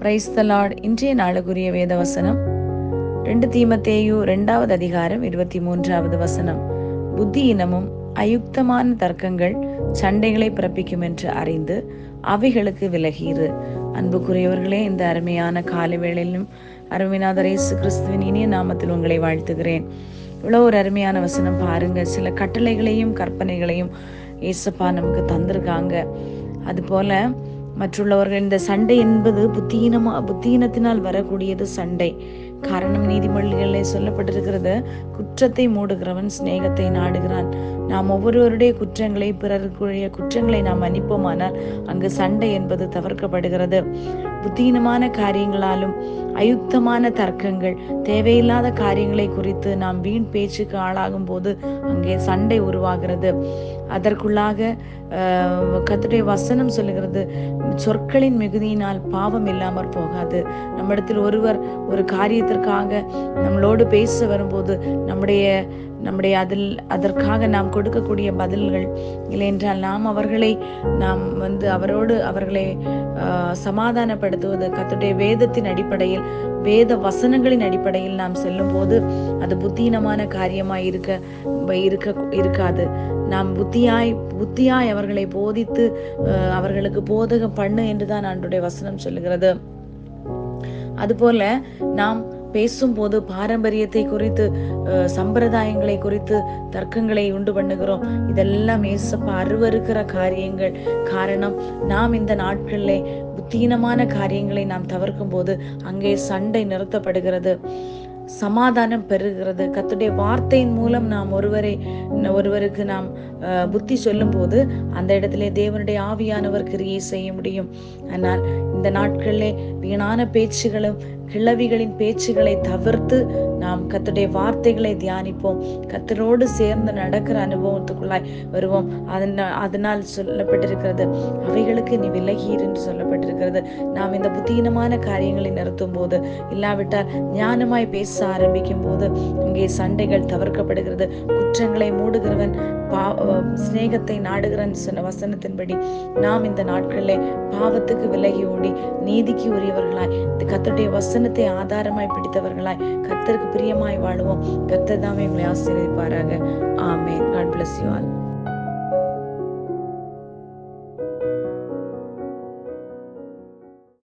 Praise the Lord. இன்றைய நாளுக்குரிய வேத வசனம் 2 தீமோத்தேயு 2வது அதிகாரம் 23வது வசனம். புத்தியினமும் அயுக்தமான தர்க்கங்கள் சண்டைகளை பிறப்பிக்கும் என்று அறிந்து அவைகளுக்கு விலகிரு. அன்புக்குரியவர்களே, இந்த அருமையான காலை வேளையிலும் அருமைநாதர் இயேசு கிறிஸ்துவின் இனிய நாமத்தில் உங்களை வாழ்த்துகிறேன். இவ்வளோ ஒரு அருமையான வசனம் பாருங்க. சில கட்டளைகளையும் கற்பனைகளையும் இயேசுப்பா நமக்கு தந்திருக்காங்க. அதுபோல மற்றுள்ளவர்கள் இந்த சண்டை என்பது புத்தியினத்தினால் வரக்கூடியது சண்டை. காரணம் நீதிமொழிகளிலே சொல்லப்பட்டிருக்கிறது, குற்றத்தை மூடுகிறவன் சிநேகத்தை நாடுகிறான். நாம் ஒவ்வொருவருடைய குற்றங்களை, பிறருக்குரிய குற்றங்களை நாம் மன்னிப்போமானால் அங்கு சண்டை என்பது தவிர்க்கப்படுகிறது. புத்தியினமான காரியங்களாலும் அயுக்தமான தர்க்கங்கள், தேவையில்லாத காரியங்களை குறித்து நாம் வீண் பேச்சுக்கு ஆளாகும் போது அங்கே சண்டை உருவாகிறது. அதற்குள்ளாக கர்த்தருடைய வசனம் சொல்லுகிறது, சொற்களின் மிகுதியினால் பாவம் இல்லாமற் போகாது. நம்மிடத்தில் ஒருவர் ஒரு காரியத்திற்காக நம்மளோடு பேச வரும்போது நம்முடைய அதற்காக நாம் கொடுக்கக்கூடிய பதில்கள் இல்லை என்றால் நாம் அவர்களை சமாதானப்படுத்துவது கர்த்தருடைய வேதத்தின் அடிப்படையில், வேத வசனங்களின் அடிப்படையில் நாம் செல்லும் போது அது புத்தீனமான காரியமாய் இருக்காது. நாம் புத்தியாய் அவர்களை போதித்து அவர்களுக்கு போதகம் பண்ணு என்றுதான் ஆண்டவருடைய வசனம் சொல்லுகிறது. அதுபோல நாம் பேசும்போது பாரம்பரியத்தை குறித்து, சம்பிரதாயங்களை குறித்து தர்க்கங்களை உண்டு பண்ணுகிறோம். இதெல்லாம் ஏசப்பா அருவருக்கிற காரியங்கள். காரணம், நாம் இந்த நாட்களிலே புத்தீனமான காரியங்களை நாம் தவிர்க்கும் போது அங்கே சண்டை நிறுத்தப்படுகிறது, சமாதானம் பெறுகிறது. கர்த்தருடைய வார்த்தையின் மூலம் நாம் ஒருவருக்கு நாம் புத்தி சொல்லும் போது அந்த இடத்திலே தேவனுடைய ஆவியானவர் கிரியை செய்ய முடியும். ஆனால் இந்த நாட்களிலே வீணான பேச்சுகளும் கிழவிகளின் பேச்சுகளை தவிர்த்து நாம் கர்த்தருடைய வார்த்தைகளை தியானிப்போம். கர்த்தரோடு சேர்ந்து நடக்கிற அனுபவத்துக்குள்ளாய் வருவோம். அதனால் சொல்லப்பட்டிருக்கிறது, அவைகளுக்கு நீ விலகீர் என்று சொல்லப்பட்டிருக்கிறது. நாம் இந்த புத்தீனமான காரியங்களை நிறுத்தும் போது, இல்லாவிட்டால் ஞானமாய் பேச ஆரம்பிக்கும் போது இங்கே சண்டைகள் தவிர்க்கப்படுகிறது. குற்றங்களை மூடுகிறவன் சிநேகத்தை நாடுகிறான் சொன்ன வசனத்தின்படி நாம் இந்த நாட்களிலே பாவத்துக்கு விலகி ஓடி நீதிக்கு உரியவர்களாய், கர்த்தருடைய வசனத்தை ஆதாரமாய் பிடித்தவர்களாய் கர்த்தருக்கு பிரியமாய் வாழுவோம். கர்த்தர் தாமே உங்களை ஆசீர்வதிப்பாராக. ஆமென். God bless you all.